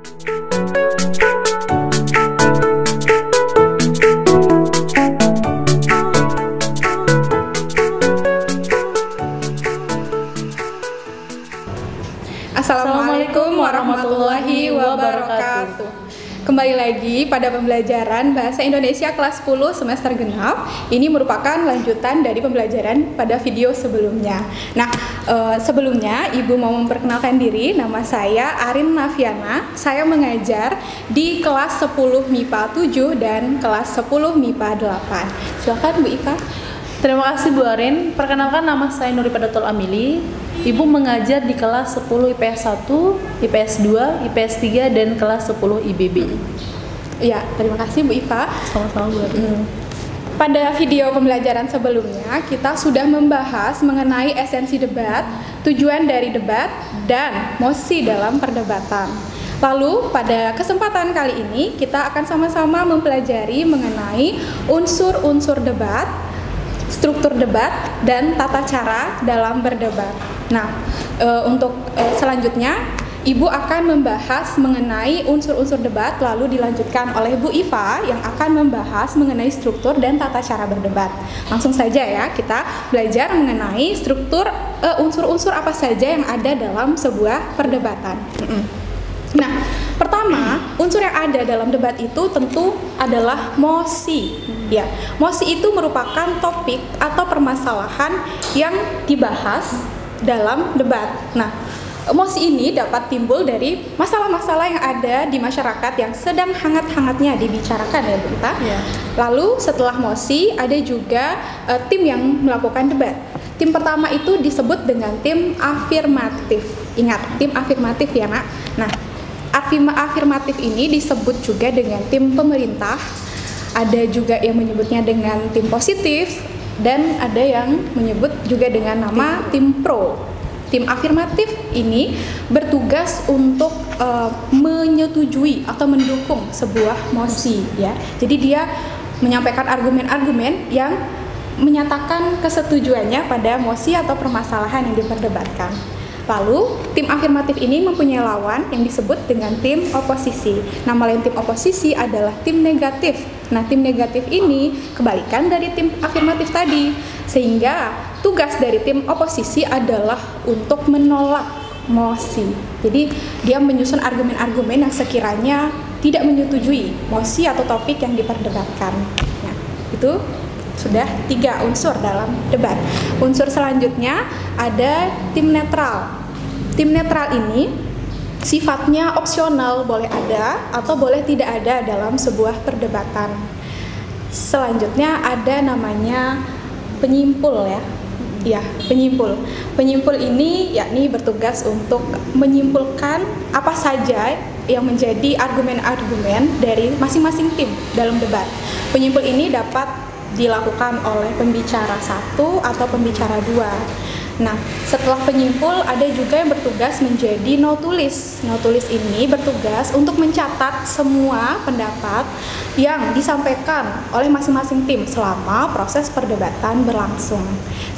Assalamualaikum warahmatullahi wabarakatuh. Kembali lagi pada pembelajaran Bahasa Indonesia kelas 10 semester genap. Ini merupakan lanjutan dari pembelajaran pada video sebelumnya. Nah, sebelumnya Ibu mau memperkenalkan diri. Nama saya Arin Nafiana. Saya mengajar di kelas 10 MIPA 7 dan kelas 10 MIPA 8. Silakan Bu Ika. Terima kasih Bu Arin. Perkenalkan, nama saya Nuri Padatul Amili. Ibu mengajar di kelas 10 IPS 1, IPS 2, IPS 3, dan kelas 10 IBB. Ya, terima kasih Bu Ika. Sama-sama Bu Arin. Pada video pembelajaran sebelumnya, kita sudah membahas mengenai esensi debat, tujuan dari debat, dan mosi dalam perdebatan. Lalu, pada kesempatan kali ini, kita akan sama-sama mempelajari mengenai unsur-unsur debat, struktur debat, dan tata cara dalam berdebat. Nah, untuk selanjutnya, Ibu akan membahas mengenai unsur-unsur debat, lalu dilanjutkan oleh Bu Iva yang akan membahas mengenai struktur dan tata cara berdebat. Langsung saja ya, kita belajar mengenai struktur, unsur-unsur apa saja yang ada dalam sebuah perdebatan. Nah, pertama, unsur yang ada dalam debat itu tentu adalah mosi. Ya, mosi itu merupakan topik atau permasalahan yang dibahas dalam debat. Nah, mosi ini dapat timbul dari masalah-masalah yang ada di masyarakat yang sedang hangat-hangatnya dibicarakan ya Bu Ita. Ya. Lalu setelah mosi ada juga tim yang melakukan debat. Tim pertama itu disebut dengan tim afirmatif. Ingat, tim afirmatif ya Nak. Nah, afirmatif ini disebut juga dengan tim pemerintah, ada juga yang menyebutnya dengan tim positif, dan ada yang menyebut juga dengan nama tim pro. Tim afirmatif ini bertugas untuk menyetujui atau mendukung sebuah mosi ya. Jadi dia menyampaikan argumen-argumen yang menyatakan kesetujuannya pada mosi atau permasalahan yang diperdebatkan. Lalu, tim afirmatif ini mempunyai lawan yang disebut dengan tim oposisi. Nama lain tim oposisi adalah tim negatif. Nah, tim negatif ini kebalikan dari tim afirmatif tadi. Sehingga tugas dari tim oposisi adalah untuk menolak mosi. Jadi, dia menyusun argumen-argumen yang sekiranya tidak menyetujui mosi atau topik yang diperdebatkan. Nah, itu sudah 3 unsur dalam debat. Unsur selanjutnya ada tim netral. Tim netral ini sifatnya opsional, boleh ada atau boleh tidak ada dalam sebuah perdebatan. Selanjutnya ada namanya penyimpul ya. Ya, penyimpul. Penyimpul ini yakni bertugas untuk menyimpulkan apa saja yang menjadi argumen-argumen dari masing-masing tim dalam debat. Penyimpul ini dapat dilakukan oleh pembicara 1 atau pembicara 2. Nah, setelah penyimpul ada juga yang bertugas menjadi notulis. Notulis ini bertugas untuk mencatat semua pendapat yang disampaikan oleh masing-masing tim selama proses perdebatan berlangsung.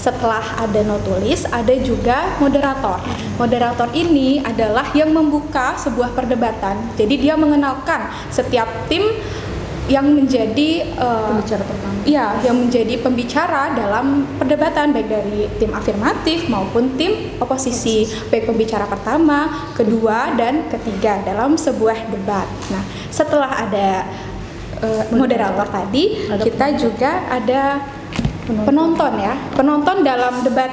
Setelah ada notulis, ada juga moderator. Moderator ini adalah yang membuka sebuah perdebatan. Jadi dia mengenalkan setiap tim yang menjadi pembicara pertama. Ya, yang menjadi pembicara dalam perdebatan baik dari tim afirmatif maupun tim oposisi, baik pembicara pertama, kedua, dan ketiga dalam sebuah debat. Nah, setelah ada moderator tadi, kita juga ada penonton ya. Penonton dalam debat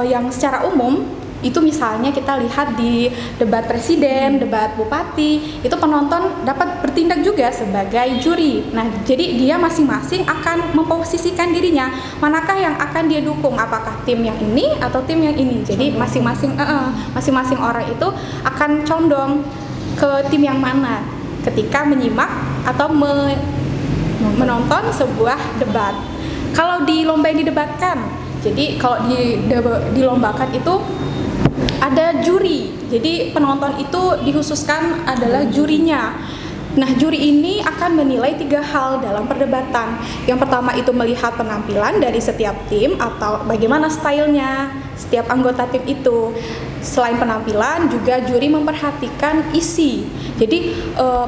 yang secara umum itu misalnya kita lihat di debat presiden, debat bupati, itu penonton dapat bertindak juga sebagai juri. Nah, jadi dia masing-masing akan memposisikan dirinya, manakah yang akan dia dukung, apakah tim yang ini atau tim yang ini. Jadi masing-masing orang itu akan condong ke tim yang mana ketika menyimak atau menonton sebuah debat. Kalau di lomba yang didebatkan, jadi kalau dilombakan itu ada juri, jadi penonton itu dikhususkan adalah jurinya. Nah, juri ini akan menilai 3 hal dalam perdebatan. Yang pertama itu melihat penampilan dari setiap tim atau bagaimana stylenya setiap anggota tim itu. selain penampilan juga juri memperhatikan isi. Jadi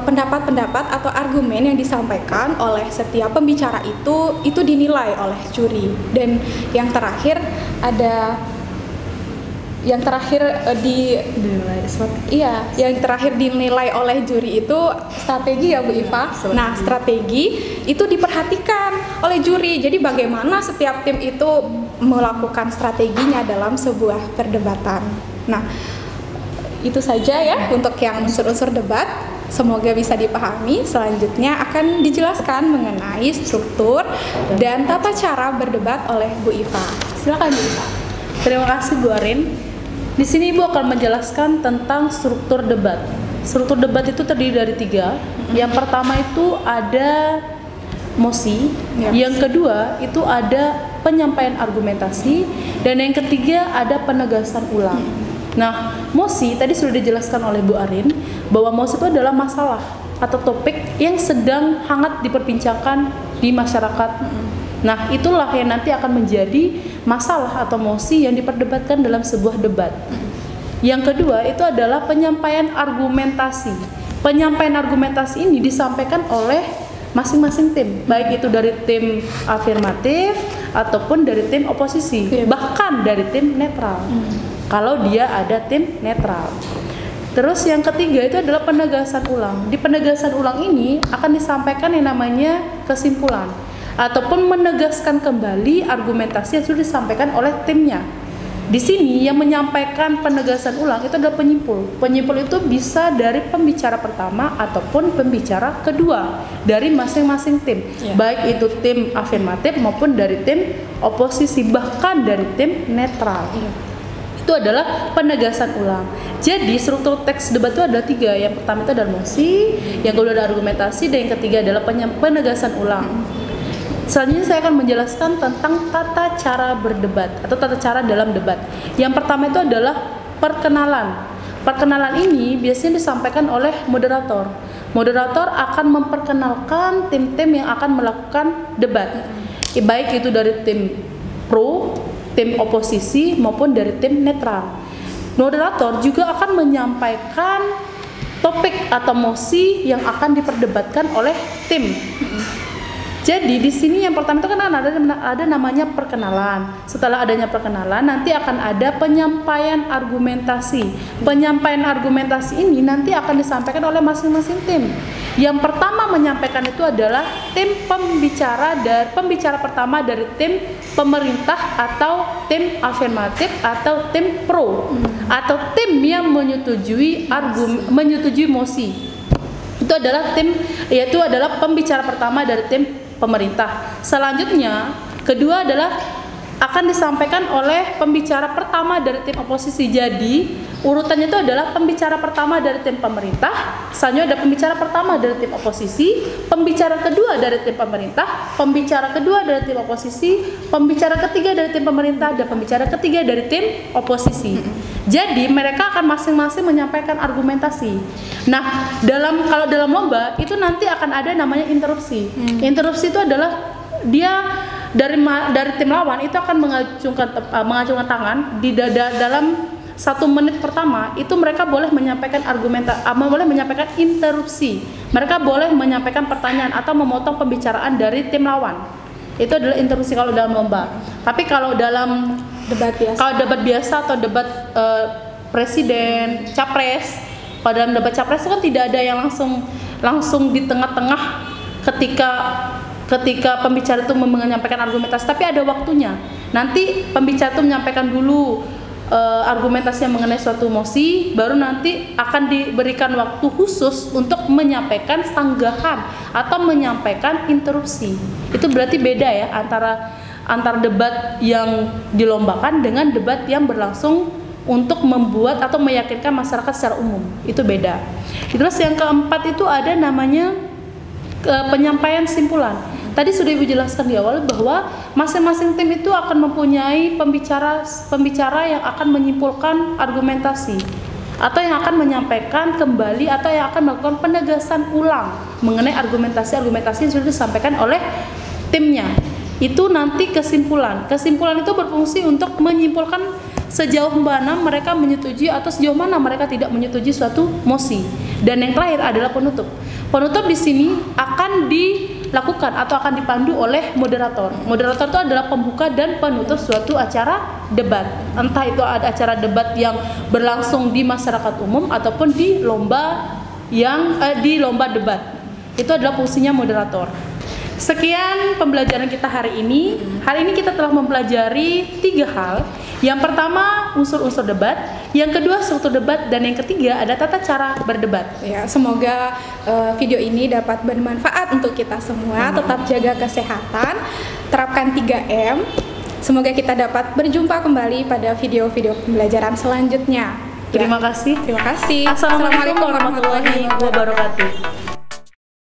pendapat-pendapat atau argumen yang disampaikan oleh setiap pembicara itu dinilai oleh juri. Dan yang terakhir dinilai oleh juri itu strategi ya Bu Iva. Nah, strategi itu diperhatikan oleh juri. Jadi bagaimana setiap tim itu melakukan strateginya dalam sebuah perdebatan. Nah, itu saja ya untuk yang unsur-unsur debat. Semoga bisa dipahami. Selanjutnya akan dijelaskan mengenai struktur dan tata cara berdebat oleh Bu Iva. Silakan Bu Iva. Terima kasih Bu Arin. Di sini Ibu akan menjelaskan tentang struktur debat. Struktur debat itu terdiri dari 3. Yang pertama itu ada mosi, yang kedua itu ada penyampaian argumentasi, dan yang ketiga ada penegasan ulang. Nah, mosi tadi sudah dijelaskan oleh Bu Arin bahwa mosi itu adalah masalah atau topik yang sedang hangat diperbincangkan di masyarakat. Nah, itulah yang nanti akan menjadi masalah atau mosi yang diperdebatkan dalam sebuah debat. Yang kedua itu adalah penyampaian argumentasi. Penyampaian argumentasi ini disampaikan oleh masing-masing tim, baik itu dari tim afirmatif ataupun dari tim oposisi, bahkan dari tim netral. Kalau dia ada tim netral. Terus yang ketiga itu adalah penegasan ulang. Di penegasan ulang ini akan disampaikan yang namanya kesimpulan ataupun menegaskan kembali argumentasi yang sudah disampaikan oleh timnya. Di sini yang menyampaikan penegasan ulang itu adalah penyimpul. Penyimpul itu bisa dari pembicara pertama ataupun pembicara kedua dari masing-masing tim, baik itu tim afirmatif maupun dari tim oposisi, bahkan dari tim netral. Itu adalah penegasan ulang. Jadi struktur teks debat itu ada 3. Yang pertama itu adalah mosi, yang kedua adalah argumentasi, dan yang ketiga adalah penegasan ulang. Selanjutnya saya akan menjelaskan tentang tata cara berdebat atau tata cara dalam debat. Yang pertama itu adalah perkenalan. Perkenalan ini biasanya disampaikan oleh moderator. Moderator akan memperkenalkan tim-tim yang akan melakukan debat, baik itu dari tim pro, tim oposisi maupun dari tim netral. Moderator juga akan menyampaikan topik atau mosi yang akan diperdebatkan oleh tim. Jadi di sini yang pertama itu kan ada namanya perkenalan. Setelah adanya perkenalan, nanti akan ada penyampaian argumentasi. Penyampaian argumentasi ini nanti akan disampaikan oleh masing-masing tim. Yang pertama menyampaikan itu adalah tim pembicara, dari pembicara pertama dari tim pemerintah atau tim afirmatif atau tim pro atau tim yang menyetujui mosi. Itu adalah tim, yaitu adalah pembicara pertama dari tim pemerintah. Selanjutnya, kedua adalah akan disampaikan oleh pembicara pertama dari tim oposisi. Jadi, urutannya itu adalah pembicara pertama dari tim pemerintah, selanjutnya ada pembicara pertama dari tim oposisi, pembicara kedua dari tim pemerintah, pembicara kedua dari tim oposisi, pembicara ketiga dari tim pemerintah, dan pembicara ketiga dari tim oposisi. Jadi, mereka akan masing-masing menyampaikan argumentasi. Nah, kalau dalam lomba itu nanti akan ada namanya interupsi. Interupsi itu adalah dia dari tim lawan itu akan mengacungkan tangan di dalam 1 menit pertama itu mereka boleh menyampaikan boleh menyampaikan interupsi. Mereka boleh menyampaikan pertanyaan atau memotong pembicaraan dari tim lawan. Itu adalah interupsi kalau dalam lomba. Tapi kalau dalam debat biasa atau debat presiden, capres, pada dalam debat capres itu kan tidak ada yang langsung di tengah-tengah ketika pembicara itu menyampaikan argumentasi, tapi ada waktunya. Nanti pembicara itu menyampaikan dulu argumentasi yang mengenai suatu mosi, baru nanti akan diberikan waktu khusus untuk menyampaikan sanggahan atau menyampaikan interupsi. Itu berarti beda ya antara debat yang dilombakan dengan debat yang berlangsung untuk membuat atau meyakinkan masyarakat secara umum. Itu beda. Terus yang keempat itu ada namanya penyampaian simpulan. Tadi sudah Ibu jelaskan di awal bahwa masing-masing tim itu akan mempunyai pembicara yang akan menyimpulkan argumentasi atau yang akan menyampaikan kembali atau yang akan melakukan penegasan ulang mengenai argumentasi yang sudah disampaikan oleh timnya. Itu nanti kesimpulan. Kesimpulan itu berfungsi untuk menyimpulkan sejauh mana mereka menyetujui atau sejauh mana mereka tidak menyetujui suatu mosi. Dan yang terakhir adalah penutup. Penutup di sini akan dilakukan atau akan dipandu oleh moderator. Moderator itu adalah pembuka dan penutup suatu acara debat. Entah itu ada acara debat yang berlangsung di masyarakat umum ataupun di lomba debat. Itu adalah fungsinya moderator. Sekian pembelajaran kita hari ini. Hari ini kita telah mempelajari 3 hal. Yang pertama, unsur-unsur debat. Yang kedua, struktur debat. Dan yang ketiga, ada tata cara berdebat. Ya, semoga video ini dapat bermanfaat untuk kita semua. Tetap jaga kesehatan, terapkan 3M. Semoga kita dapat berjumpa kembali pada video-video pembelajaran selanjutnya. Terima kasih. Terima kasih. Assalamualaikum warahmatullahi wabarakatuh.